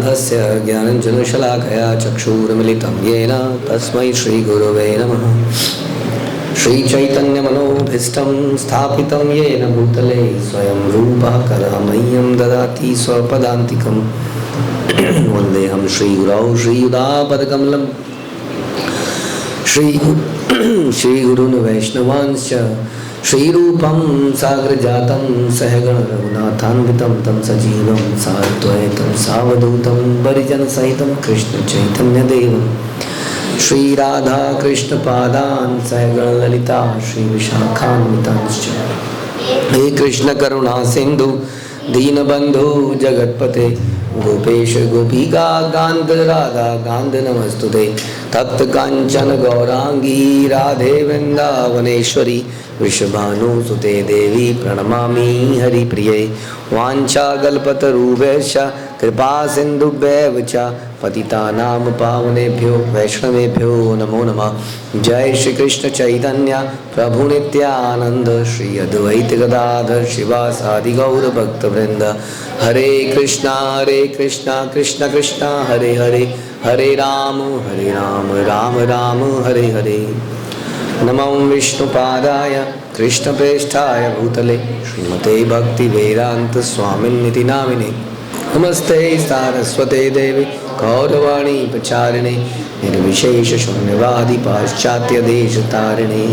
समारम्भस्य ज्ञानञ्जनशलाकया चक्षुरुन्मिलितं येन तस्मै श्रीगुरवे नमः। श्रीचैतन्यमनोभीष्टं स्थापितं येन भूतले स्वयं रूपः कदा मह्यं ददाति स्वपदान्तिकं। वन्देऽहं श्रीगुरौ श्रीयुतापदकमलं श्रीगुरून् वैष्णवांश्च श्रीरूपं साग्रजातं सहगण रघुनाथान्वितं तं सजीवं साद्वैतं सावधूतं परिजनसहितं कृष्ण चैतन्यदेवं श्रीराधा कृष्णपादान् सहगण ललिता श्रीविशाखान्वितांश्च। हे कृष्ण करुणा सिंधु दीनबंधु जगत्पते गोपेश गोपिका कांत राधा कांत नमस्तुते। तप्त कांचन गौरांगी राधे वृंदावनेश्वरी वृषभानुसुते देवी प्रणमामि हरिप्रिये। वाञ्छाकल्पतरुभ्यश्च कृपा सिन्धुभ्येव च पतितानां पावनेभ्यो वैष्णवेभ्यो नमो नमः। जय श्री कृष्ण चैतन्य प्रभु नित्यानंद श्री अद्वैत गदाधर शिवासादि गौर भक्तवृंद। हरे कृष्णा कृष्ण कृष्ण हरे हरे हरे राम राम राम हरे हरे। नमो विष्णुपादाय कृष्णप्रेष्ठाय भूतले श्रीमते भक्तिवेदांत स्वामिन्निति नामिने। नमस्ते सारस्वते देवी गौरवाणी प्रचारिणे निर्विशेष शून्यवादी पाश्चात्य देश तारिणे।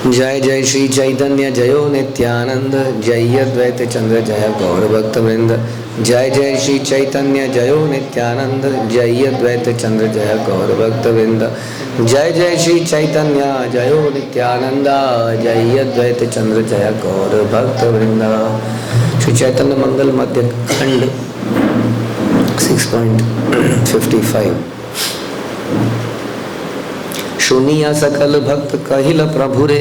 जय जय श्री चैतन्य जयो नित्यानंद जय अद्वैत चंद्र जय गौर भक्त वृंद। जय जय श्री चैतन्य जयो नित्यानंद जय अद्वैत चंद्र जय गौर भक्त वृंद। जय जय श्री चैतन्य जयो नित्यानंद जय अद्वैत चंद्र जय गौर भक्त वृंद। श्री चैतन्य मंगल मध्य खंड 6.55। सुनिया सकल भक्त कहिल प्रभु रे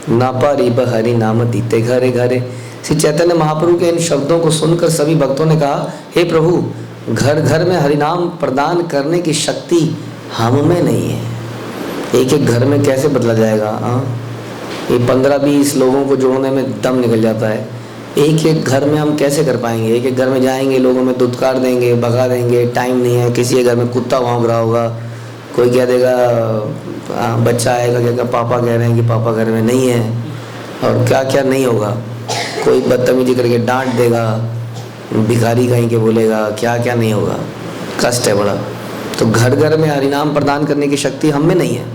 न परिब हरि नाम दीते घरे घरे। श्री चैतन्य महाप्रभु के इन शब्दों को सुनकर सभी भक्तों ने कहा, हे प्रभु, घर घर में हरिनाम प्रदान करने की शक्ति हम में नहीं है। एक एक घर में कैसे बदला जाएगा? ये 15-20 लोगों को जोड़ने में दम निकल जाता है। एक एक घर में हम कैसे कर पाएंगे? एक एक घर में जाएंगे, लोगों में दुत्कार देंगे, भगा देंगे, टाइम नहीं है। किसी के घर में कुत्ता भौंक रहा होगा, कोई कह देगा, बच्चा आएगा कहेगा पापा कह रहे हैं कि पापा घर में नहीं है, और क्या क्या नहीं होगा। कोई बदतमीजी करके डांट देगा, भिखारी कहीं के बोलेगा, क्या क्या नहीं होगा। कष्ट है बड़ा। तो घर घर में हरिनाम प्रदान करने की शक्ति हम में नहीं है।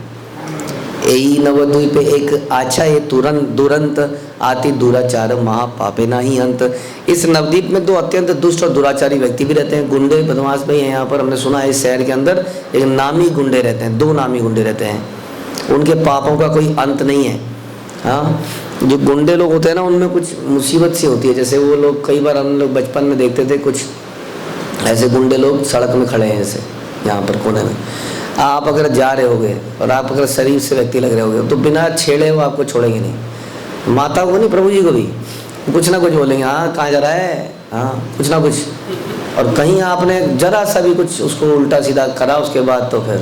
यही नवद्वीप पे एक आछा ये तुरंत दुरंत आति दुराचार महापापे ना ही अंत। इस नवद्वीप में 2 अत्यंत दुष्ट और दुराचारी व्यक्ति भी रहते हैं। गुंडे बदमाश भाई हैं यहाँ पर। हमने सुना है इस शहर के अंदर एक नामी गुंडे रहते हैं, 2 नामी गुंडे रहते हैं। उनके पापों का कोई अंत नहीं है। हाँ, जो गुंडे लोग होते हैं ना, उनमें कुछ मुसीबत सी होती है। जैसे वो लोग, कई बार हम लोग बचपन में देखते थे, कुछ ऐसे गुंडे लोग सड़क में खड़े हैं, ऐसे यहाँ पर कोने में। आप अगर जा रहे होगे और आप अगर शरीर से व्यक्ति लग रहे होगे तो बिना छेड़े वो आपको छोड़ेंगे नहीं। माता को नहीं, प्रभु जी को भी कुछ ना कुछ बोलेंगे, हाँ कहाँ जा रहा है, हाँ कुछ ना कुछ। और कहीं आपने जरा सा भी कुछ उसको उल्टा सीधा करा, उसके बाद तो फिर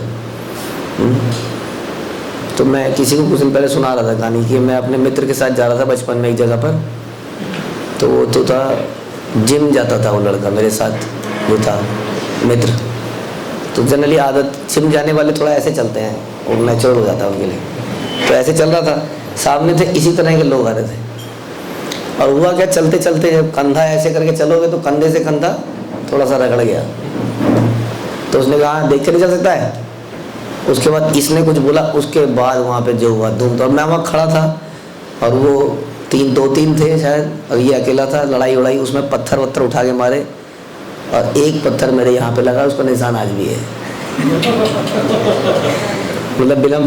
तो मैं किसी को कुछ दिन पहले सुना रहा था कहानी कि मैं अपने मित्र के साथ जा रहा था बचपन में एक जगह पर। तो वो तो था, जिम जाता था वो लड़का मेरे साथ, वो था मित्र। तो जनरली आदत, जिम जाने वाले थोड़ा ऐसे चलते हैं, वो नेचुरल हो जाता है उनके लिए। तो ऐसे चल रहा था, सामने थे इसी तरह के लोग आ रहे थे। और हुआ क्या, चलते चलते जब कंधा ऐसे करके चलोगे तो कंधे से कंधा थोड़ा सा रगड़ गया। तो उसने कहा देख के नहीं चल सकता है। उसके बाद इसने कुछ बोला, उसके बाद वहाँ पे जो हुआ धूम। तो मैं वहाँ खड़ा था और वो 2-3 थे शायद, और ये अकेला था। लड़ाई उड़ाई, उसमें पत्थर वत्थर उठा के मारे, और एक पत्थर मेरे यहाँ पे लगा, उसका निशान आज भी है। मतलब बिना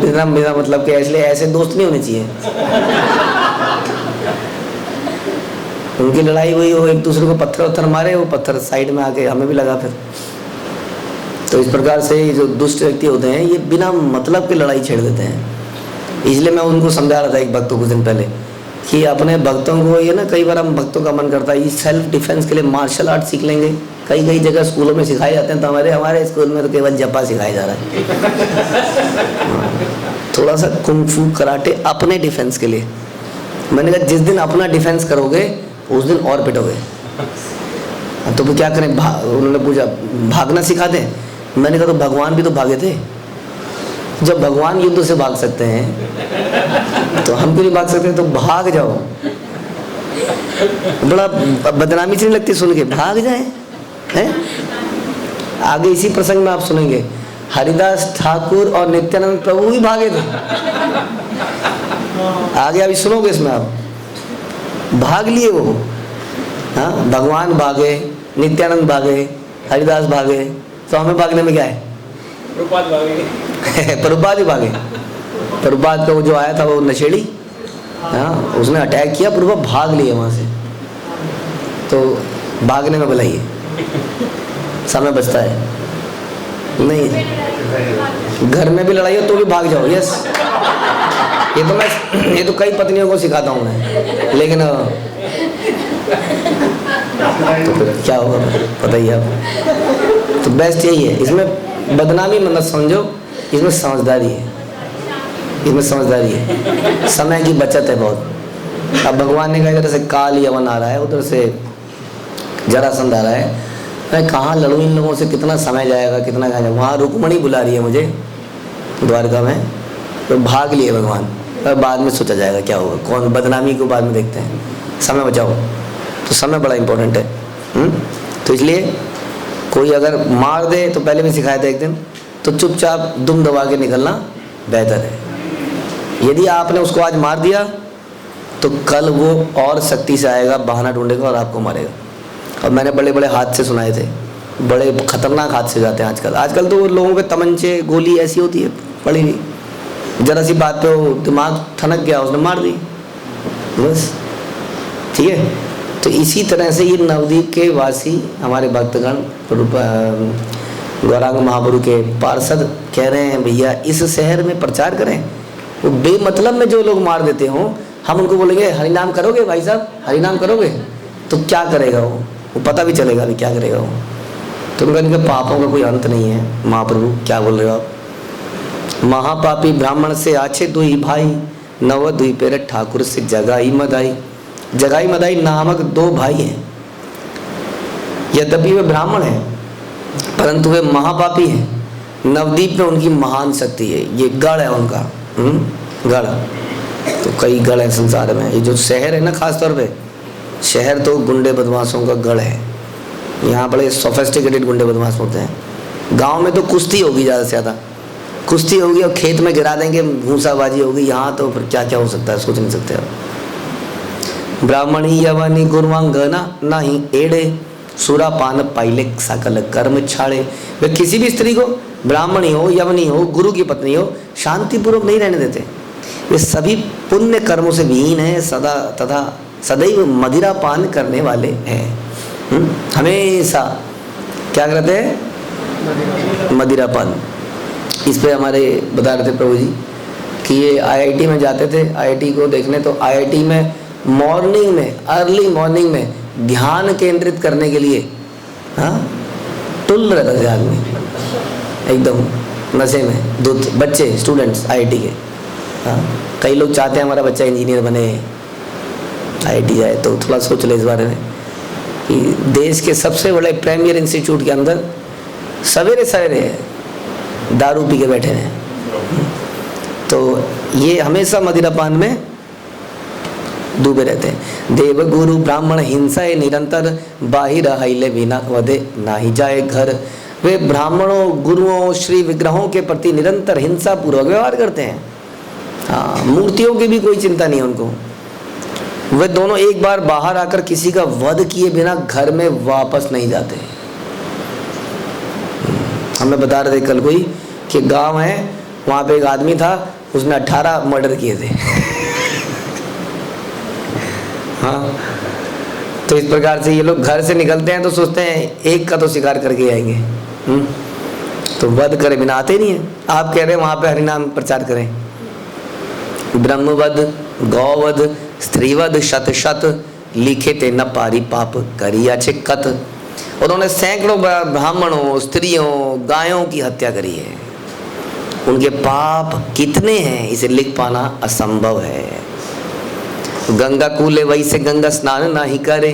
मतलब कि इसलिए ऐसे दोस्त नहीं होने चाहिए। उनकी लड़ाई हुई, वो एक दूसरे को पत्थर वत्थर मारे, वो पत्थर साइड में आके हमें भी लगा फिर। तो इस प्रकार से जो दुष्ट व्यक्ति होते हैं, ये बिना मतलब की लड़ाई छेड़ देते हैं। इसलिए मैं उनको समझा रहा था एक भक्त को कुछ दिन पहले कि अपने भक्तों को, ये ना कई बार हम भक्तों का मन करता है ये सेल्फ डिफेंस के लिए मार्शल आर्ट सीख लेंगे। कई जगह स्कूलों में सिखाए जाते हैं, तो हमारे स्कूल में तो केवल जपा सिखाया जा रहा है। थोड़ा सा कुंग फू कराटे अपने डिफेंस के लिए। मैंने कहा जिस दिन अपना डिफेंस करोगे उस दिन और पिटोगे। तो फिर क्या करें, उन्होंने पूछा भागना सिखा दें? मैंने कहा तो भगवान भी तो भागे थे। जब भगवान युद्ध से भाग सकते हैं तो हम क्यों नहीं भाग सकते? तो भाग जाओ। बड़ा बदनामी से नहीं लगती सुन के? भाग जाए हैं। आगे इसी प्रसंग में आप सुनेंगे हरिदास ठाकुर और नित्यानंद प्रभु भी भागे थे। आगे अभी सुनोगे इसमें, आप भाग लिए वो। हाँ, भगवान भागे, नित्यानंद भागे, हरिदास भागे, तो हमें भागने में क्या है? प्रभुपाद भागे। प्रभुपाद ही भागे। प्रभुपाद का वो जो आया था वो नशेड़ी, हाँ, उसने अटैक किया, प्रभुपाद भाग लिए वहां से। तो भागने में भलाई है, समय बचता है नहीं। घर में भी लड़ाई हो तो भी भाग जाओ। यस, ये तो कई पत्नियों को सिखाता हूँ मैं, लेकिन तो फिर क्या होगा पता ही है आप। तो बेस्ट यही है, इसमें बदनामी मत समझो, इसमें समझदारी है, इसमें समझदारी है, समय की बचत है बहुत। अब भगवान ने कहा इधर से काल यवन आ रहा है, उधर से जरासंध आ रहा है, मैं कहाँ लड़ूँ इन लोगों से, कितना समय जाएगा, कितना जाएगा। वहाँ रुक्मणी बुला रही है मुझे द्वारका में, तो भाग लिए भगवान। और बाद में सोचा जाएगा क्या होगा, कौन बदनामी को बाद में देखते हैं, समय बचाओ। तो समय बड़ा इंपॉर्टेंट है। तो इसलिए कोई अगर मार दे, तो पहले भी सिखाया था एक दिन, तो चुपचाप दुम दबा के निकलना बेहतर है। यदि आपने उसको आज मार दिया तो कल वो और सख्ती से आएगा, बहाना ढूंढेगा और आपको मारेगा। और मैंने बड़े बड़े हादसे सुनाए थे, बड़े खतरनाक हादसे जाते हैं आजकल तो लोगों के तमंचे गोली ऐसी होती है पड़ी हुई, जरा सी बात पे वो दिमाग ठनक गया, उसने मार दी बस। ठीक है, तो इसी तरह से ये नवद्वीप के वासी हमारे भक्तगण गौरांग महाप्रभु के पार्षद कह रहे हैं भैया इस शहर में प्रचार करें। वो बेमतलब में जो लोग मार देते हों, हम उनको बोलेंगे हरिनाम करोगे भाई साहब, हरिनाम करोगे, तो क्या करेगा वो पता भी चलेगा भी क्या करेगा वो। तो उनका इनके पापों का कोई अंत नहीं है। महाप्रभु क्या बोल रहे हो आप? महापापी ब्राह्मण से आछे दुई भाई, नव दुई पेरे ठाकुर से जगाई मदाई। जगाई मदाई नामक दो भाई हैं। यद्यपि वे ब्राह्मण हैं परंतु वे महापापी हैं। नवद्वीप में उनकी महान शक्ति है, ये गढ़ है उनका। गढ़ तो कई गढ़ है संसार में। ये जो शहर है ना, खास तौर पे शहर तो गुंडे बदमाशों का गढ़ है। यहाँ बड़े सोफिस्टिकेटेड गुंडे बदमाश होते हैं। गांव में तो कुश्ती होगी, ज़्यादा से ज़्यादा कुश्ती होगी और खेत में गिरा देंगे, भूसाबाजी होगी। यहाँ तो फिर क्या क्या हो सकता है, सोच नहीं सकते आप। ब्राह्मणी यवनी गुरुवांगना नाही एड़े, सुरा पान पाइले सकल कर्म छाड़े। वे किसी भी स्त्री को, ब्राह्मणी हो, यवनी हो, गुरु की पत्नी हो, शांतिपूर्वक नहीं रहने देते। वे सभी पुण्य कर्मों से विहीन है, सदा तथा सदैव मदिरा पान करने वाले हैं। हमेशा क्या करते हैं? मदिरा पान। इस पे हमारे बता रहे थे प्रभु जी कि ये आईआईटी में जाते थे, आईआईटी को देखने, तो आईआईटी में मॉर्निंग में, अर्ली मॉर्निंग में ध्यान केंद्रित करने के लिए टुल रहता था आदमी, एकदम नशे में। दो बच्चे स्टूडेंट्स आईआईटी के, कई लोग चाहते हैं हमारा बच्चा इंजीनियर बने, आईआईटी जाए। तो थोड़ा सोच ले इस बारे में कि देश के सबसे बड़े प्रीमियर इंस्टीट्यूट के अंदर सवेरे सवेरे दारू पी के बैठे हैं। तो ये हमेशा मदिरापान में डूबे रहते हैं। देव गुरु ब्राह्मण हिंसा है निरंतर, बाहिर हिले बिना वधे नाही जाए घर। वे ब्राह्मणों, गुरुओं, श्री विग्रहों के प्रति निरंतर हिंसा पूर्वक व्यवहार करते हैं। हाँ, मूर्तियों की भी कोई चिंता नहीं उनको। वे दोनों एक बार बाहर आकर किसी का वध किए बिना घर में वापस नहीं जाते। हमें बता रहे थे कल कोई कि गांव है, वहां पे एक आदमी था, उसने 18 मर्डर किए थे। हाँ, तो इस प्रकार से ये लोग घर से निकलते हैं तो सोचते हैं एक का तो शिकार करके आएंगे। तो वध करे बिना आते नहीं है। आप कह रहे हैं वहां पे हरिनाम प्रचार करें। ब्रह्मवध, गौवध, स्त्रीवध शत शत, लिखे ते न पारी पाप करिया कत। उन्होंने सैकड़ों ब्राह्मणों, स्त्रियों, गायों की हत्या करी है। उनके पाप कितने हैं इसे लिख पाना असंभव है। गंगा कूले वही से गंगा स्नान नाही करे,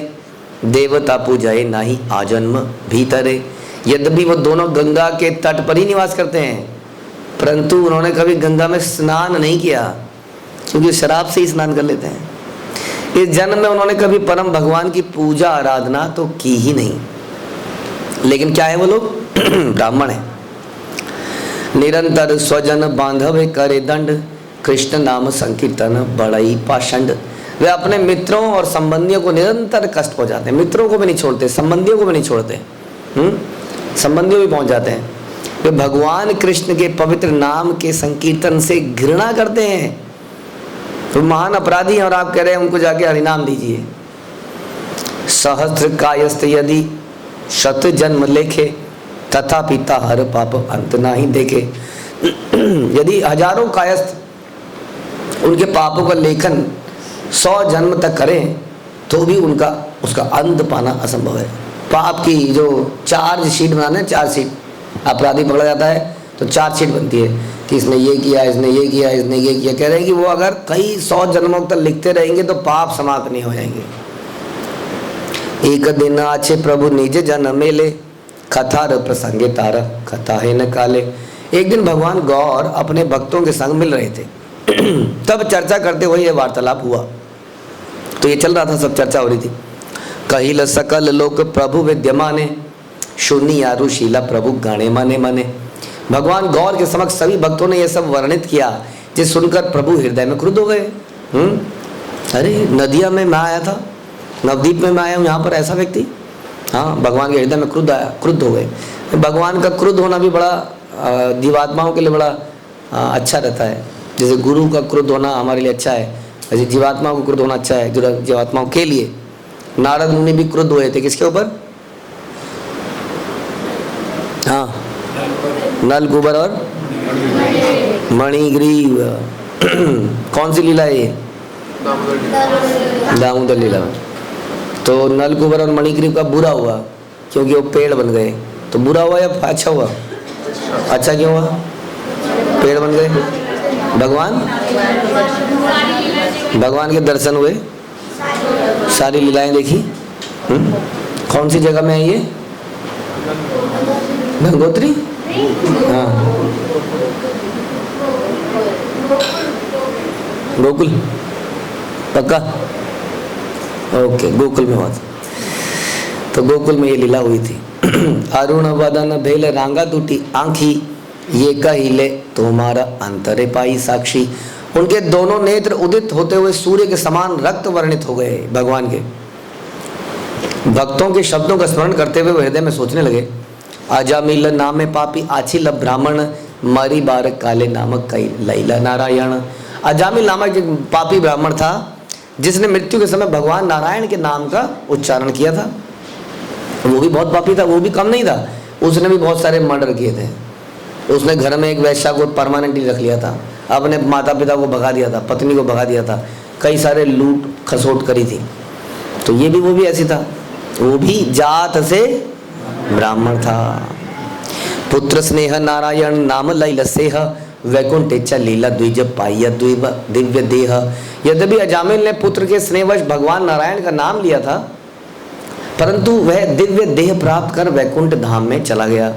देवता पूजाए नाही आजन्म भीतरे। यद्यपि वो दोनों गंगा के तट पर ही निवास करते हैं, परंतु उन्होंने कभी गंगा में स्नान नहीं किया, क्योंकि शराब से ही स्नान कर लेते हैं। इस जन्म में उन्होंने कभी परम भगवान की पूजा आराधना तो की ही नहीं। लेकिन क्या है वो लोग? ब्राह्मण है। निरंतर स्वजन बांधव करे दंड, कृष्ण नाम संकीर्तन बड़ाई पाषंड। वे अपने मित्रों और संबंधियों को निरंतर कष्ट पहुंचाते हैं। मित्रों को भी नहीं छोड़ते, संबंधियों को भी नहीं छोड़ते, संबंधियों भी पहुंच जाते हैं। वे भगवान कृष्ण के पवित्र नाम के संकीर्तन से घृणा करते हैं। तो महान अपराधी हैं और आप कह रहे हैं उनको जाके हरिनाम दीजिए। सहस्त्र कायस्थ यदि शत जन्म लेखे, तथा पिता हर पाप अंत नाही देखे। यदि हजारों कायस्थ उनके पापों का लेखन 100 जन्म तक करें तो भी उनका उसका अंत पाना असंभव है। पाप की जो चार्ज शीट बनाने, चार्ज शीट, अपराधी पकड़ा जाता है तो चार्ज शीट बनती है कि इसने ये किया, इसने ये किया, इसने ये किया। कह रहे हैं कि वो अगर कई 100 जन्मों तक लिखते रहेंगे तो पाप समाप्त नहीं हो जाएंगे। एक दिन आछे प्रभु निज जन मेले, कथार प्रसंगे तार कथा है न काले। एक दिन भगवान गौर अपने भक्तों के संग मिल रहे थे। तब चर्चा करते हुए यह वार्तालाप हुआ। तो ये चल रहा था, सब चर्चा हो रही थी। कहिल सकल लोक प्रभु विद्यमाने, शून्य आरुशीला प्रभु गाने माने माने। भगवान गौर के समक्ष सभी भक्तों ने यह सब वर्णित किया, जिस सुनकर प्रभु हृदय में क्रुद्ध हो गए। अरे नदिया में मैं आया था, नवदीप में मैं आया हूँ, यहाँ पर ऐसा व्यक्ति। हाँ, भगवान के हृदय में क्रुद्ध हो गए। भगवान का क्रुद्ध होना भी बड़ा जीवात्माओं के लिए बड़ा अच्छा रहता है। जैसे गुरु का क्रुद्ध होना हमारे लिए अच्छा है, वैसे जीवात्माओं को क्रुद्ध होना अच्छा है। जीवात्माओं के लिए नारद मुनि भी क्रुद्ध हुए थे। किसके ऊपर? हाँ, नल कुबर और मणिग्रीव। कौन सी लीला है ये? दामोदर लीला। तो नल कुबर और मणिग्रीव का बुरा हुआ क्योंकि वो पेड़ बन गए। तो बुरा हुआ या अच्छा हुआ? अच्छा क्यों हुआ? पेड़ बन गए। भगवान के दर्शन हुए, सारी लीलाएं देखी। कौन सी जगह में है ये? गंगोत्री। हाँ, गोकुल पक्का? ओके, गोकुल में हुआ था। तो गोकुल में ये लीला हुई थी। अरुण वदन भेल रांगा टूटी आंखी, ये कहिले तुम्हारा अंतरे पाई साक्षी। उनके दोनों नेत्र उदित होते हुए सूर्य के समान रक्त वर्णित हो गए। भगवान के भक्तों के शब्दों का स्मरण करते हुए हृदय में सोचने लगे, अजामिल नामे पापी आछिल ब्राह्मण, मरी बार काले नामक कई लैला नारायण। अजामिल नामक एक पापी ब्राह्मण था जिसने मृत्यु के समय भगवान नारायण के नाम का उच्चारण किया था। वो भी बहुत पापी था, वो भी कम नहीं था। उसने भी बहुत सारे मर्डर किए थे। उसने घर में एक वैश्या को परमानेंटली रख लिया था, अपने माता पिता को भगा दिया था, पत्नी को भगा दिया था, कई सारे लूट खसोट करी थी। तो ये भी वो भी ऐसी था, वो भी जात से ब्राह्मण था। पुत्र स्नेह नारायण नाम लैल सेह, वैकुंठ लीला द्विज पाइय दिव्य देह। यद्यपि अजामिल ने पुत्र के स्नेहवश भगवान नारायण का नाम लिया था, परंतु वह दिव्य देह प्राप्त कर वैकुंठ धाम में चला गया।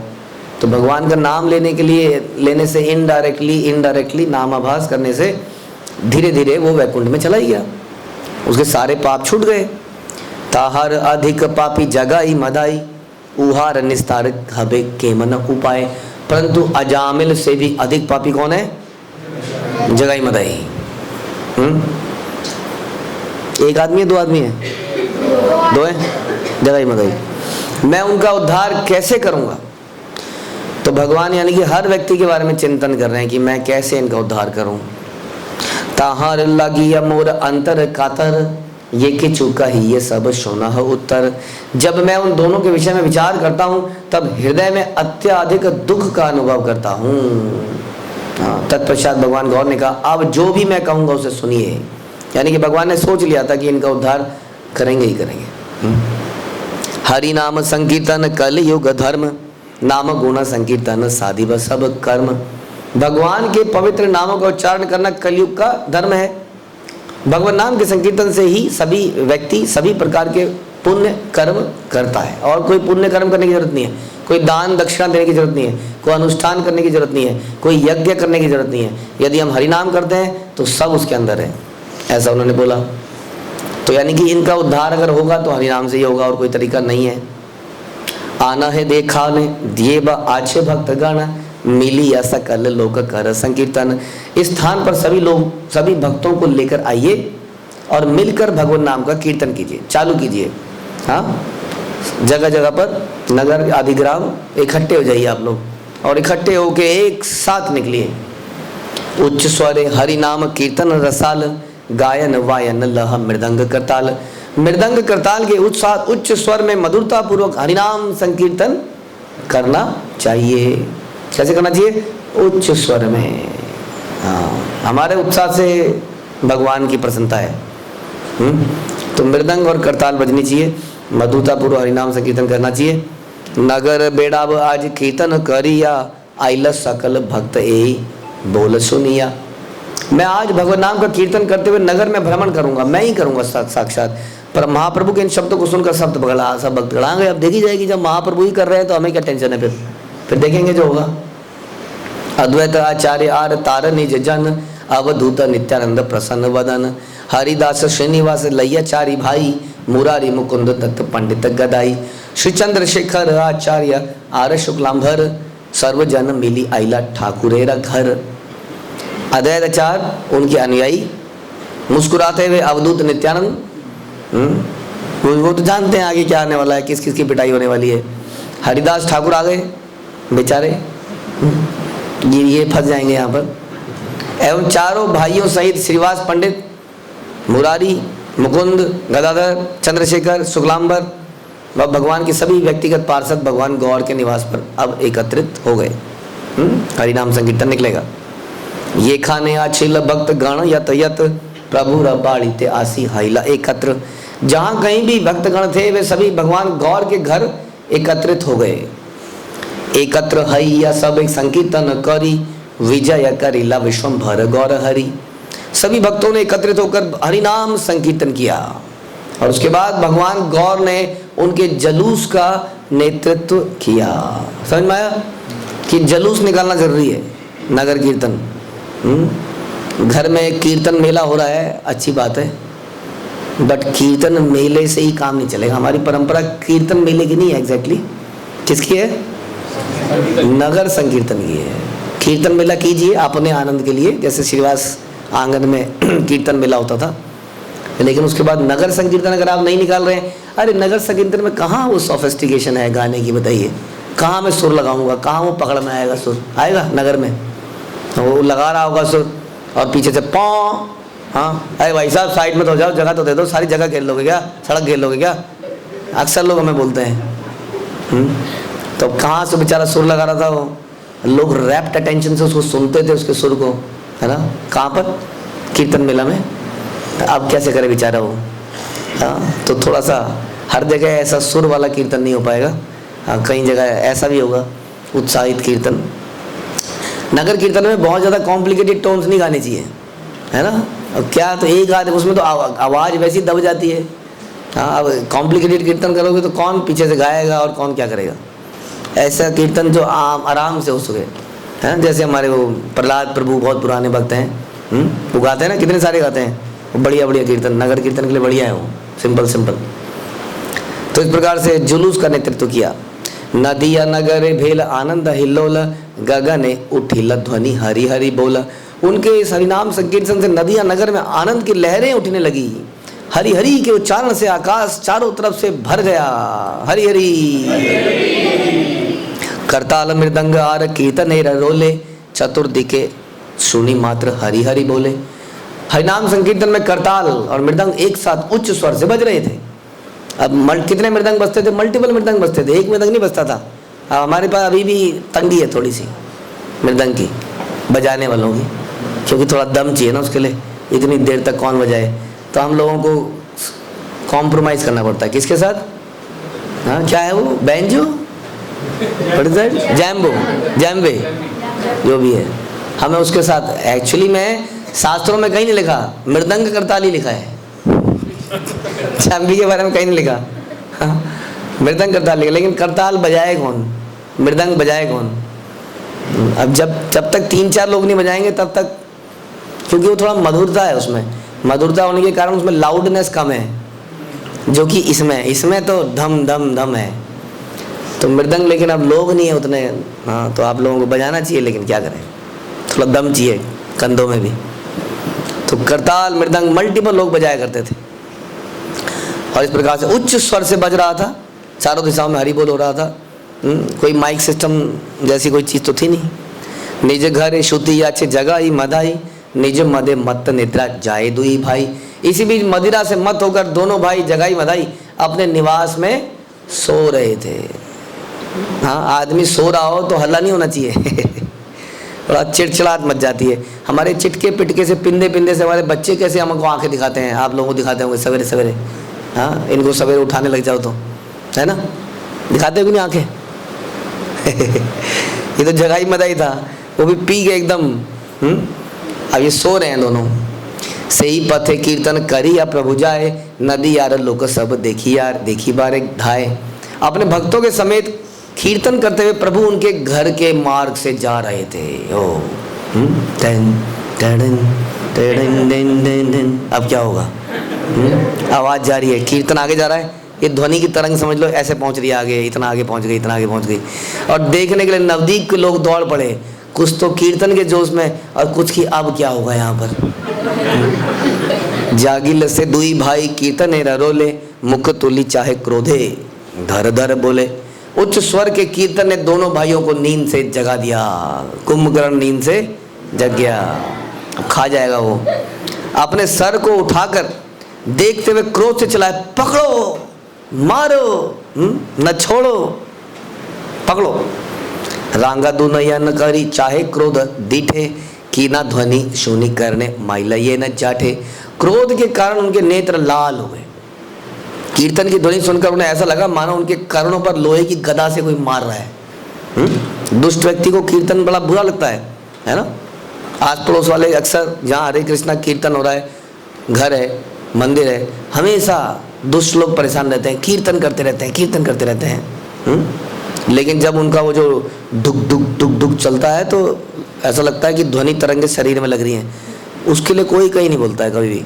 तो भगवान का नाम लेने से इनडायरेक्टली नामाभास करने से धीरे धीरे वो वैकुंठ में चला ही गया। उसके सारे पाप छूट गए। ताहर अधिक पापी जगाई मदाई, उहार निस्तार हबे केमन उपाय। परंतु अजामिल से भी अधिक पापी कौन है? जगाई मदाई। एक आदमी है, दो आदमी है? दो है। जगाई मदाई। मैं उनका उद्धार कैसे करूंगा? तो भगवान यानी कि हर व्यक्ति के बारे में चिंतन कर रहे हैं कि मैं कैसे इनका उद्धार करूं। ताहर लगी मोर अंतर कातर, ये कि चुका ही ये सब सोना हो उत्तर। जब मैं उन दोनों के विषय में विचार करता हूं तब हृदय में अत्यधिक दुख का अनुभव करता हूं। तत्पश्चात भगवान गौर ने कहा, अब जो भी मैं कहूंगा उसे सुनिए। यानी कि भगवान ने सोच लिया था कि इनका उद्धार करेंगे ही करेंगे। हरि नाम संकीर्तन कल युग धर्म, नाम गुण संकीर्तन साधिव सब कर्म। भगवान के पवित्र नामों का उच्चारण करना कलयुग का धर्म है। भगवान नाम के संकीर्तन से ही सभी व्यक्ति सभी प्रकार के पुण्य कर्म करता है, और कोई पुण्य कर्म करने की जरूरत नहीं है, कोई दान दक्षिणा देने की जरूरत नहीं है, कोई अनुष्ठान करने की जरूरत नहीं है, कोई यज्ञ करने की जरूरत नहीं है। यदि हम हरिनाम करते हैं तो सब उसके अंदर है, ऐसा उन्होंने बोला। तो यानी कि इनका उद्धार अगर होगा तो हरिनाम से ही होगा, और कोई तरीका नहीं है। आना है देखा ने दिए बा आछे भक्त गण, मिली या सकल लोक कर संकीर्तन। इस स्थान पर सभी लोग सभी भक्तों को लेकर आइए और मिलकर भगवान नाम का कीर्तन कीजिए, चालू कीजिए। हाँ, जगह जगह पर नगर आदि ग्राम इकट्ठे हो जाइए आप लोग, और इकट्ठे होके एक साथ निकलिए। उच्च स्वरे हरि नाम कीर्तन रसाल, गायन वायन लह मृदंग करताल। मृदंग करताल के उच्च स्वर में मधुरता पूर्वक हरिनाम संकीर्तन करना चाहिए। कैसे करना चाहिए? उच्च स्वर में। हाँ, हमारे उत्साह से भगवान की प्रसन्नता है। तो मृदंग और करताल बजनी चाहिए, मधुरता पूर्वक हरिनाम संकीर्तन करना चाहिए। नगर बेड़ाब आज कीर्तन करिया, आइल सकल भक्त ए बोल सुनिया। मैं आज भगवान नाम का कीर्तन करते हुए नगर में भ्रमण करूंगा, मैं ही करूंगा साक्षात। पर महाप्रभु के इन शब्दों को सुनकर सब भक्त गड़ाएंगे। अब देखी जाएगी, जब महाप्रभु ही कर रहे हैं तो हमें क्या टेंशन है? फिर देखेंगे जो होगा। अद्वैत आचार्य आर तार निज जन, अवधूत नित्यानंद प्रसन्न वदन। हरिदास श्रीनिवास लैयाचारी भाई, मुरारी मुकुंद दत्त पंडित गदाई। श्री चंद्रशेखर आचार्य आर शुक्लांबर, सर्वजन मिली आइला ठाकुरेरा घर। अद्वैत आचार्य उनके अनुयायी मुस्कुराते हुए अवधूत नित्यानंद, वो तो जानते हैं आगे क्या आने वाला है, किस किस की पिटाई होने वाली है। हरिदास ठाकुर आ गए बेचारे, ये फंस जाएंगे यहाँ पर। एवं चारों भाइयों सहित श्रीवास पंडित, मुरारी मुकुंद गदाधर चंद्रशेखर शुक्लांबर व भगवान की सभी व्यक्तिगत पार्षद भगवान गौर के निवास पर अब एकत्रित हो गए। हरिनाम संकीर्तन निकलेगा। ये खाने आछिल भक्त गण यत यत, प्रभु रबाड़ी ते आसी हाइला एकत्र। जहाँ कहीं भी भक्तगण थे वे सभी भगवान गौर के घर एकत्रित हो गए। एकत्र हैया सब एक संकीर्तन करी, विजय करिला विश्वम्भर गौर हरि। सभी भक्तों ने एकत्रित होकर हरिनाम संकीर्तन किया, और उसके बाद भगवान गौर ने उनके जलूस का नेतृत्व किया। समझ में आया कि जलूस निकालना जरूरी है। नगर कीर्तन, घर में कीर्तन मेला हो रहा है, अच्छी बात है, बट कीर्तन मेले से ही काम नहीं चलेगा। हमारी परंपरा कीर्तन मेले की नहीं है, एग्जैक्टली किसकी है? नगर संकीर्तन की है। कीर्तन मेला कीजिए अपने आनंद के लिए, जैसे श्रीवास आंगन में कीर्तन मेला होता था, लेकिन उसके बाद नगर संकीर्तन अगर आप नहीं निकाल रहे हैं, अरे नगर संकीर्तन में कहाँ वो सोफिस्टिकेशन है गाने की, बताइए कहाँ मैं सुर लगाऊंगा, कहाँ वो पकड़ में आएगा सुर? आएगा नगर में? वो लगा रहा होगा सुर और पीछे से पौ, हाँ अरे भाई साहब साइड में तो जाओ, जगह तो दे दो, सारी जगह घेर लोगे क्या? सड़क घेर लोगे क्या? अक्सर लोग हमें बोलते हैं। तो कहाँ से बेचारा सुर लगा रहा था वो, लोग रैप्ट अटेंशन से उसको सुनते थे, उसके सुर को, है ना? कहाँ पर? कीर्तन मेला में। अब कैसे करे बेचारा वो? हाँ, तो थोड़ा सा हर जगह ऐसा सुर वाला कीर्तन नहीं हो पाएगा। हाँ, कई जगह ऐसा भी होगा उत्साहित कीर्तन। नगर कीर्तन में बहुत ज़्यादा कॉम्प्लिकेटेड टोन्स नहीं गाने चाहिए, है ना? अब क्या, तो एक आध उसमें तो आवाज़ वैसी दब जाती है। हाँ, अब कॉम्प्लिकेटेड कीर्तन करोगे तो कौन पीछे से गाएगा और कौन क्या करेगा? ऐसा कीर्तन जो आराम से हो सके, है ना? जैसे हमारे वो प्रहलाद प्रभु बहुत पुराने भक्त हैं, वो गाते हैं ना, कितने सारे गाते हैं वो, बढ़िया बढ़िया कीर्तन, नगर कीर्तन के लिए बढ़िया है वो, सिंपल सिंपल। तो इस प्रकार से जुलूस का नेतृत्व किया। नदिया नगर भेल आनंद हिल्लोल, गगने उठिल ध्वनि हरि हरि बोल। उनके इस हरिनाम संकीर्तन से नदिया नगर में आनंद की लहरें उठने लगी। हरि हरि के उच्चारण से आकाश चारों तरफ से भर गया। हरि हरि। करताल मृदंग आर कीर्तन रोले, चतुर्दिके सुनी मात्र हरि हरि बोले। हरिनाम संकीर्तन में करताल और मृदंग एक साथ उच्च स्वर से बज रहे थे। अब कितने मृदंग बजते थे? मल्टीपल मृदंग बजते थे, एक मृदंग नहीं बजता था। अब हमारे पास अभी भी तंगी है थोड़ी सी मृदंग की, बजाने वालों की, क्योंकि थोड़ा दम चाहिए ना उसके लिए, इतनी देर तक कौन बजाए। तो हम लोगों को कॉम्प्रोमाइज़ करना पड़ता है। किसके साथ? हाँ, क्या है वो? बैंजो, जैम्बो, जैम्बे, जो भी है, हमें उसके साथ। एक्चुअली में शास्त्रों में कहीं नहीं लिखा, मृदंग करताली लिखा है। चांबी के बारे में कहीं नहीं लिखा। हाँ, मृदंग करताल लिखा, लेकिन करताल बजाए कौन, मृदंग बजाए कौन? अब जब तक 3-4 लोग नहीं बजाएंगे तब तक, क्योंकि वो थोड़ा मधुरता है उसमें, मधुरता होने के कारण उसमें लाउडनेस कम है, जो कि इसमें तो धम धम धम है। तो मृदंग, लेकिन अब लोग नहीं है उतने। हाँ, तो आप लोगों को बजाना चाहिए, लेकिन क्या करें, थोड़ा दम चाहिए कंधों में भी। तो करताल मृदंग मल्टीपल लोग बजाया करते थे, और इस प्रकार से उच्च स्वर से बज रहा था, चारों दिशाओं में हरि बोल हो रहा था। कोई माइक सिस्टम जैसी कोई चीज़ तो थी नहीं। निज घर श्रुति याचे जगह ही मदाई, निज मदे मत निद्रा जाए दुई भाई। इसी बीच मदिरा से मत होकर दोनों भाई जगाई मदाई अपने निवास में सो रहे थे। हाँ, आदमी सो रहा हो तो हल्ला नहीं होना चाहिए। थोड़ा चिड़चिड़ाहट मच जाती है। हमारे चिटके पिटके से, पिंदे पिंदे से हमारे बच्चे कैसे हमको आंखें दिखाते हैं, आप लोगों को दिखाते होंगे सवेरे सवेरे। हाँ, इनको सवेरे उठाने लग जाओ तो, है ना, दिखाते हो कि नहीं आंखें? ये तो जगाई मदाई था, वो भी पी गए एकदम। अब ये सो रहे हैं दोनों। सही पथे कीर्तन करी या प्रभु जाए, नदी यार लोग सब देखी यार देखी बार एक धाए। अपने भक्तों के समेत कीर्तन करते हुए प्रभु उनके घर के मार्ग से जा रहे थे। ओ अब क्या होगा? आवाज जा रही है, कीर्तन आगे जा रहा है, ये ध्वनि की तरंग समझ लो, ऐसे पहुंच रही है आगे, इतना आगे पहुंच गई, इतना आगे पहुंच गई। और देखने के लिए नवदीप के लोग दौड़ पड़े, कुछ तो कीर्तन के जोश में, और कुछ की अब क्या होगा यहाँ पर। जागिल से दुई भाई कीर्तन रोले, मुख तुली चाहे क्रोधे धर धर बोले। उच्च स्वर के कीर्तन ने दोनों भाइयों को नींद से जगा दिया। कुंभकर्ण नींद से जग गया, खा जाएगा वो। अपने सर को उठाकर देखते हुए क्रोध से चिल्लाए, पकड़ो मारो, न छोड़ो, पकड़ो। रांगा दू नया न करी चाहे क्रोध दीठे, की ना ध्वनि शूनी करने माइला ये न जाठे। क्रोध के कारण उनके नेत्र लाल हो गए। कीर्तन की ध्वनि सुनकर उन्हें ऐसा लगा मानो उनके कर्णों पर लोहे की गदा से कोई मार रहा है। दुष्ट व्यक्ति को कीर्तन बड़ा बुरा लगता है ना। आस पड़ोस वाले अक्सर, जहाँ हरे कृष्णा कीर्तन हो रहा है, घर है, मंदिर है, हमेशा दुष्ट लोग परेशान रहते हैं, कीर्तन करते रहते हैं, कीर्तन करते रहते हैं। लेकिन जब उनका वो जो दुख दुख दुख दुख चलता है तो ऐसा लगता है कि ध्वनि तरंगे शरीर में लग रही हैं। उसके लिए कोई कहीं नहीं बोलता है कभी भी।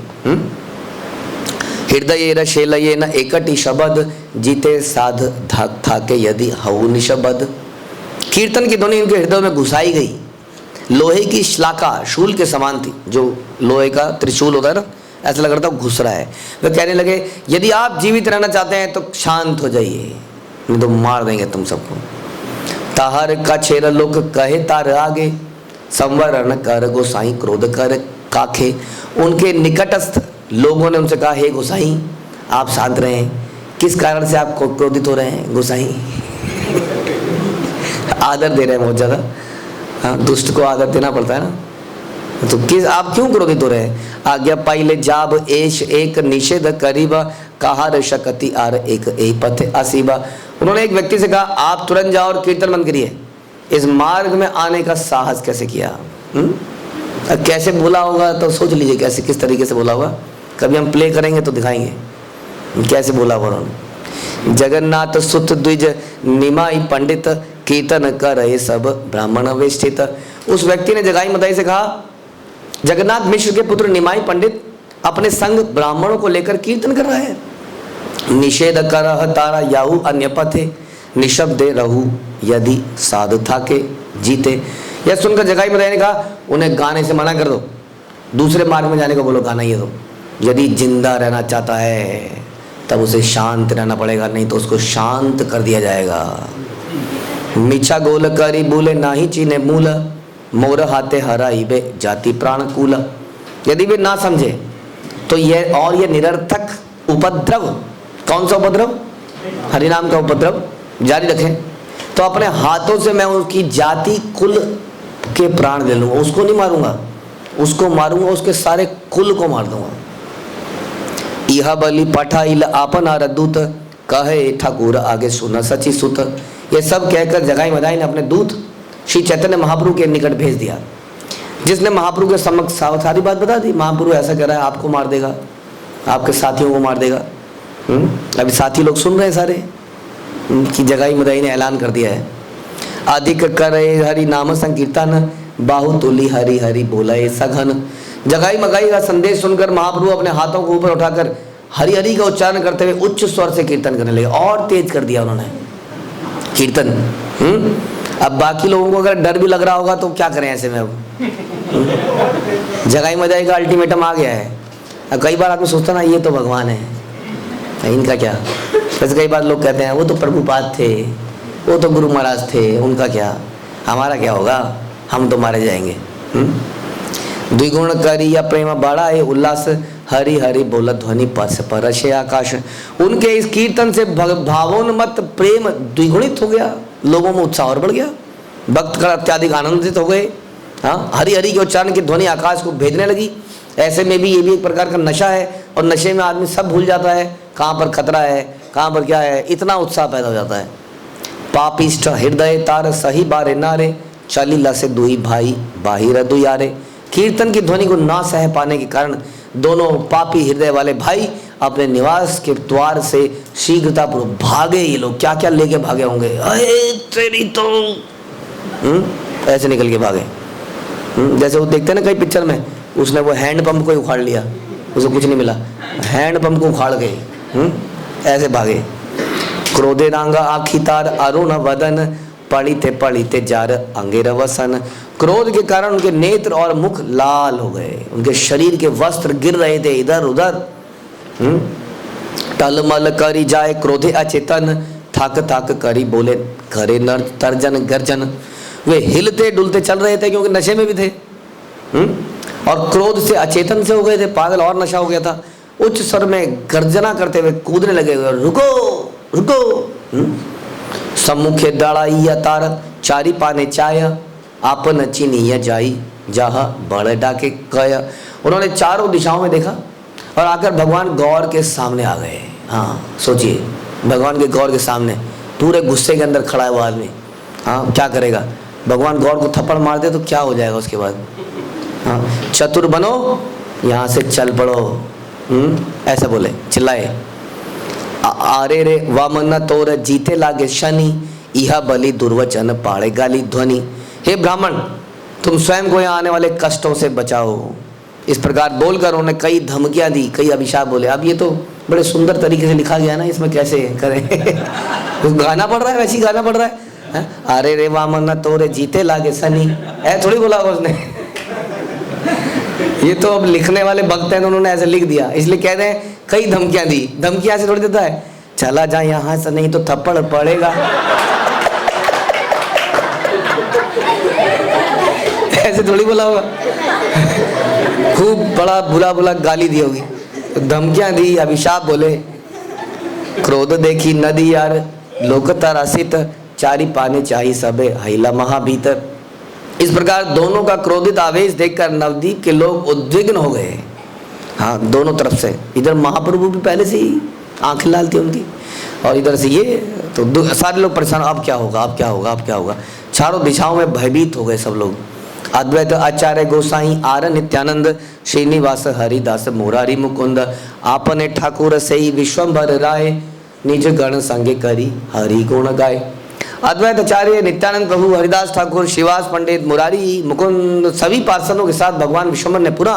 हृदय रशेल ये न एकटी शब्द, जीते साध धाक थाके यदि हऊ निशब्द। कीर्तन की ध्वनि इनके हृदय में घुसाई गई। लोहे की श्लाका शूल के समान थी, जो लोहे का त्रिशूल होता है ना, ऐसा लग रहा था घुस रहा है। वे कहने लगे, यदि आप जीवित रहना चाहते हैं तो शांत हो जाइए, नहीं तो मार देंगे तुम सबको। ताहर का छेर लोग कहे तार आगे, संवरण कर गोसाई क्रोध कर काखे। उनके निकटस्थ लोगों ने उनसे कहा, हे गोसाई आप शांत रहें, किस कारण से आप क्रोधित हो रहे हैं गोसाई? आदर दे रहे हैं बहुत ज़्यादा। हाँ, दुष्ट को आदर देना पड़ता है ना। तो किस, आप क्यों क्रोधित हो रहे हैं? आज्ञा पाइले जाब एश एक निषेध करीबा, कहा रशकति आर एक ए पथ असीबा। उन्होंने एक व्यक्ति से कहा, आप तुरंत जाओ और कीर्तन बंद करिए। इस मार्ग में आने का साहस कैसे किया? कैसे बोला होगा तो सोच लीजिए, कैसे किस तरीके से बोला होगा। कभी हम प्ले करेंगे तो दिखाएंगे कैसे बोला होगा उन्होंने। जगन्नाथ सुत द्विज निमाई पंडित, कीर्तन कर ये सब ब्राह्मण वेष्टित। उस व्यक्ति ने जगाई मदाई से कहा, जगन्नाथ मिश्र के पुत्र निमाई पंडित अपने संग ब्राह्मणों को लेकर कीर्तन कर रहा है। निषेध कर तारा याहू अन्य पथे, निशब्दे रहू यदि साधु था के जीते। यह सुनकर जगाई मदाई ने कहा, उन्हें गाने से मना कर दो, दूसरे मार्ग में जाने को बोलो, गाना ये दो। यदि जिंदा रहना चाहता है तब उसे शांत रहना पड़ेगा, नहीं तो उसको शांत कर दिया जाएगा। मीछा गोल करी बोले नाही चीने मूल, मोर हाथे हराई बे जाति प्राण कूल। यदि वे ना समझे तो यह निरर्थक उपद्रव, कौन सा उपद्रव? हरिनाम का उपद्रव जारी रखें तो अपने हाथों से मैं उसकी जाति कुल के प्राण ले लूंगा। उसको नहीं मारूंगा, उसको मारूंगा, उसके सारे कुल को मार दूंगा। इहा बलि पठाइल आपन दूत, कहे ठाकुर आगे सुना सची सुत। ये सब कहकर जगाई मदाई ने अपने दूत श्री चैतन्य महाप्रभु के निकट भेज दिया। जिसने महाप्रभु के समक्ष सारी बात बता दी, महाप्रभु ऐसा कह रहा है, आपको मार देगा, आपके साथियों को मार देगा। अभी साथी लोग सुन रहे हैं सारे कि जगाई मदाई ने ऐलान कर दिया है। अधिक करे हरि नाम संकीर्तन, बाहु तुली हरि हरि बोले सघन। जगाई मगाई का संदेश सुनकर महाप्रभु अपने हाथों को ऊपर उठाकर हरि हरि का उच्चारण करते हुए उच्च स्वर से कीर्तन करने लगे, और तेज कर दिया उन्होंने कीर्तन। अब बाकी लोगों को अगर डर भी लग रहा होगा तो क्या करें ऐसे में। अब जगाई मजाई का अल्टीमेटम आ गया है। अब कई बार आदमी सोचता ना ये तो भगवान है, इनका क्या। वैसे कई बार लोग कहते हैं वो तो प्रभुपाद थे, वो तो गुरु महाराज थे, उनका क्या, हमारा क्या होगा, हम तो मारे जाएंगे। द्विगुण करी या प्रेम बड़ा है उल्लास, हरि हरि बोला ध्वनि परस परशे आकाश। उनके इस कीर्तन से भावोन्मत्त प्रेम द्विगुणित हो गया, लोगों में उत्साह और बढ़ गया, भक्त कर अत्याधिक आनंदित हो गए। हाँ, हरि हरि के उच्चारण की ध्वनि आकाश को भेजने लगी। ऐसे में भी ये भी एक प्रकार का नशा है, और नशे में आदमी सब भूल जाता है, कहाँ पर खतरा है, कहाँ पर क्या है, इतना उत्साह पैदा हो जाता है। पापिष्ठ हृदय तार सही बारे नारे, चली लसे दुई भाई बाहिर दुयारे। कीर्तन की ध्वनि को ना सह पाने के कारण दोनों पापी हृदय वाले भाई अपने निवास के द्वार से शीघ्रतापूर्वक भागे। ये लोग क्या क्या लेके भागे होंगे, अरे तेरी तो ऐसे निकल के भागे। जैसे वो देखते हैं ना कई पिक्चर में, उसने वो हैंड पंप को ही उखाड़ लिया, उसे कुछ नहीं मिला, हैंड पंप को उखाड़ गए, ऐसे भागे। क्रोधे रांगा आखी तार अरुण वदन, पढ़ीते जार अंगेर वसन। क्रोध के कारण उनके नेत्र और मुख लाल हो गए, उनके शरीर के वस्त्र गिर रहे थे इधर उधर। टलमल करी जाए क्रोधे अचेतन, थक थक करी बोले करे नर तर्जन गर्जन। वे हिलते डुलते चल रहे थे क्योंकि नशे में भी थे, और क्रोध से अचेतन से हो गए थे, पागल और नशा हो गया था। उच्च स्वर में गर्जना करते हुए कूदने लगे, रुको रुको। सम्मुखे दड़ाइया तार, चारी पाने चाय, आपन चीनिया जाई जहाँ बड़े डाके कया। उन्होंने चारों दिशाओं में देखा और आकर भगवान गौर के सामने आ गए। हाँ सोचिए, भगवान के गौर के सामने पूरे गुस्से के अंदर खड़ा है वो आदमी। हाँ क्या करेगा, भगवान गौर को थप्पड़ मार दे तो क्या हो जाएगा उसके बाद। हाँ, चतुर बनो यहाँ से चल पड़ो, ऐसा बोले, चिल्लाए। आरे रे वामन तोर जीते लागे शनि, इहा बलि दुर्वचन पाड़े गाली ध्वनि। हे ब्राह्मण, तुम स्वयं को यहाँ आने वाले कष्टों से बचाओ। इस प्रकार बोलकर उन्होंने कई धमकियां दी, कई अभिशाप बोले। अब ये तो बड़े सुंदर तरीके से लिखा गया ना, इसमें कैसे करें गाना पड़ रहा है, वैसे ही गाना पड़ रहा है। अरे रे वामन तोरे जीते लागे शनि, ऐ थोड़ी बोला उसने ये तो अब लिखने वाले भक्त हैं तो उन्होंने ऐसे लिख दिया, इसलिए कह रहे हैं कई धमकियां दी। धमकियां से थोड़ी देता है, चला जा यहाँ से नहीं तो थप्पड़ पड़ेगा ऐसे थोड़ी बोला होगा, खूब बड़ा बुला बुला गाली दी होगी, तो धमकियां दी, अभिशाप बोले। क्रोध देखी नदी यार लोक तरासित, चारी पाने चाही सबे हिला महाभीतर। इस प्रकार दोनों का क्रोधित आवेश देखकर नवदीप के लोग उद्विग्न हो गए। हाँ, दोनों तरफ से, इधर महाप्रभु भी पहले से ही आंखें लाल थी उनकी, और इधर से ये, तो सारे लोग परेशान, अब क्या होगा, अब क्या होगा, अब क्या होगा। चारों दिशाओं में भयभीत हो गए सब लोग। अद्वैत आचार्य गोसाई आर नित्यानंद, श्रीनिवास हरिदास मुरारी मुकुंद, आपने ठाकुर से ही विश्वम्भर राय, निज गण संगे करी हरि गुण गाय। अद्वैत आचार्य नित्यानंद प्रभु, हरिदास ठाकुर, शिवास पंडित, मुरारी मुकुंद, सभी पार्षदों के साथ भगवान विश्वम्भर ने पूरा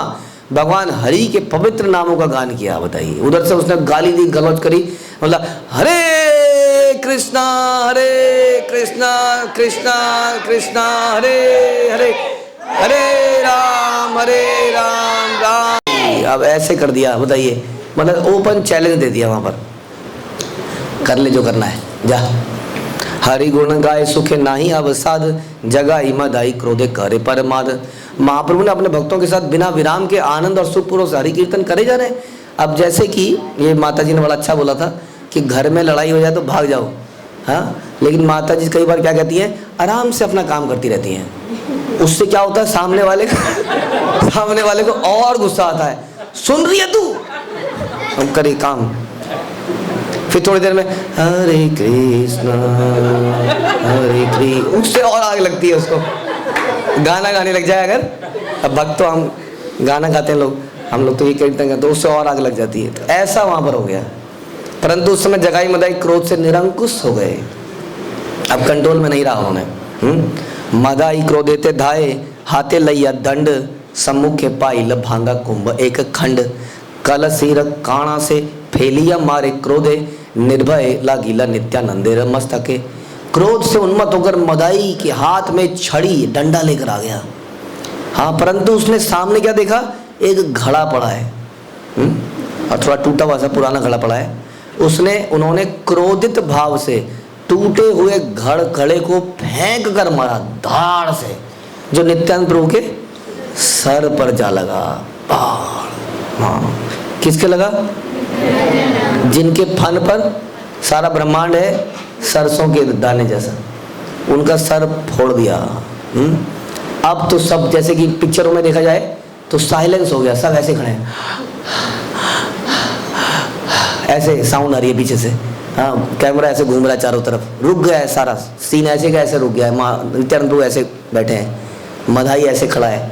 भगवान हरि के पवित्र नामों का गान किया। बताइए, उधर से उसने गाली दी, गलौज करी, मतलब हरे कृष्णा कृष्णा कृष्णा हरे हरे, हरे राम राम। अब ऐसे कर दिया, बताइए, मतलब ओपन चैलेंज दे दिया वहां पर, कर ले जो करना है, जा। हरि गुण गाय सुखे नाही अवसाद, जगा मदाई क्रोधे करे परमाद। महाप्रभु ने अपने भक्तों के साथ बिना विराम के आनंद और सुखपूर्वक हरि कीर्तन करे जा रहे हैं। अब जैसे कि ये माता जी ने बड़ा अच्छा बोला था कि घर में लड़ाई हो जाए तो भाग जाओ, हाँ, लेकिन माता जी कई बार क्या कहती हैं, आराम से अपना काम करती रहती हैं। उससे क्या होता है, सामने वाले को और गुस्सा आता है, सुन रही है तू, हम करे काम। फिर थोड़ी देर में हरे कृष्णा हरे कृष्ण, उससे और आग लगती है उसको, गाना गाने लग जाए अगर अब भक्त तो हम गाना गाते हैं लोग, हम लोग तो ये कीर्तन करते, तो उससे और आग लग जाती है। तो ऐसा वहां पर हो गया। परंतु उस समय जगाई मदाई क्रोध से निरंकुश हो गए, अब कंट्रोल में नहीं रहा उन्होंने। मदाई क्रोधेते धाये हाथे लैया दंड, सम्मुखे पाई भांगा कुंभ एक खंड, कल सिर काणा से फैलिया मारे क्रोधे, निर्भय लागिला नित्यानंदे मस्तके। क्रोध से उन्मत्त होकर मदाई के हाथ में छड़ी डंडा लेकर आ गया। हाँ, परंतु उसने सामने क्या देखा, एक घड़ा पड़ा है और थोड़ा टूटा हुआ सा पुराना घड़ा पड़ा है। उन्होंने क्रोधित भाव से टूटे हुए घड़े को फेंक कर मारा धाड़ से, जो नित्यानंद प्रभु के सर पर जा लगा। हाँ, किसके लगा? जिनके फन पर सारा ब्रह्मांड है, सरसों के दाने जैसा, उनका सर फोड़ दिया। अब तो सब, जैसे कि पिक्चरों में देखा जाए तो साइलेंस हो गया, सब ऐसे खड़े हैं, ऐसे साउंड आ रही है पीछे से। हाँ, कैमरा ऐसे घूम रहा है चारों तरफ, रुक गया है सारा सीन, ऐसे का ऐसे रुक गया है। नित्यानंद प्रभु ऐसे बैठे हैं, मधाई ऐसे खड़ा है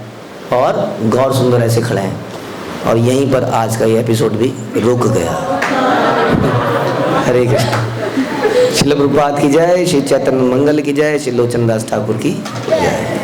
और गौर सुंदर ऐसे खड़े हैं, और यहीं पर आज का ये एपिसोड भी रुक गया। हरे कृष्ण। श्रील प्रभुपाद की जय, श्री चैतन्य मंगल की जय, श्री लोचन दास ठाकुर की जय।